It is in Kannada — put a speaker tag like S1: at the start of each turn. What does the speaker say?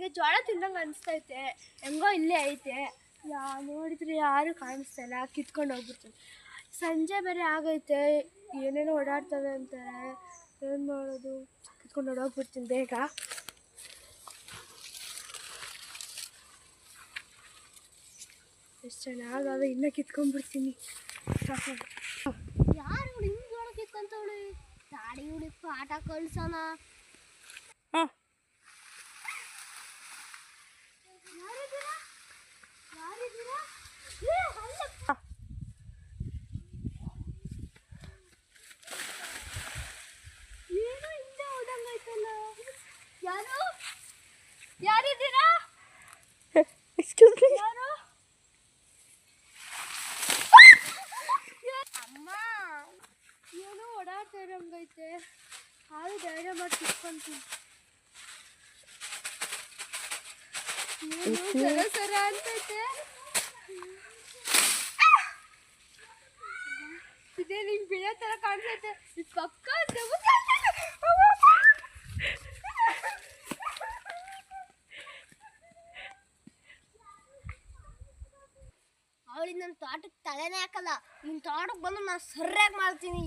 S1: ನನಗೆ ಜೋಳ ತಿಂದಂಗೆ ಅನಿಸ್ತೈತೆ. ಹೆಂಗೋ ಇಲ್ಲೇ ಐತೆ, ನೋಡಿದ್ರೆ ಯಾರು ಕಾಣಿಸ್ತಲ್ಲ, ಕಿತ್ಕೊಂಡು ಹೋಗ್ಬಿಡ್ತೀನಿ. ಸಂಜೆ ಬೇರೆ ಆಗೈತೆ, ಏನೇನೋ ಓಡಾಡ್ತವೆ ಅಂತಾರೆ. ಏನು ಮಾಡೋದು? ಕಿತ್ಕೊಂಡು ಓಡೋಗ್ಬಿಡ್ತೀನಿ ಬೇಗ. ಎಷ್ಟು ಚೆನ್ನಾಗವೆ, ಇನ್ನೂ ಕಿತ್ಕೊಂಡ್ಬಿಡ್ತೀನಿ.
S2: ಯಾರು ಹಿಂಗೆ ಜೋಳ ಕಿತ್ಕೊಂತವಳಿ? ಗಾಡಿ ಹುಡುಗಿ ಪಾಠ ಕಳ್ಸೋಣ.
S1: ಏನೋ ಹಿಂದೆ ಓದಂಗಾಯ್ತಲ್ಲ. ಯಾರಿದ್ದೀರಾ? ಯಾರು?
S2: ಅಮ್ಮ,
S1: ಏನೋ ಓಡಾಡ್ತಾ ಇರೋಂಗೈತೆ. ಹಾಲು ಧೈರ್ಯ ಮಾಡಿ ಕಿತ್ಕೊಂತೀನಿ. ಸರ ಸರ ಅಂತೈತೆ. ಇದೇ ನಿಂಗೆ ಬಿಳೋ ಥರ ಕಾಣಿಸೈತೆ. ಇದು ಪಕ್ಕ
S2: ಅವಳಿಗೆ ನನ್ನ ತೋಟಕ್ಕೆ ತಲೆನೇ ಹಾಕಲ್ಲ. ನಿನ್ನ ತೋಟಕ್ಕೆ ಬಂದು ನಾನು ಸರ್ಯಾಗಿ ಮಾಡ್ತೀನಿ.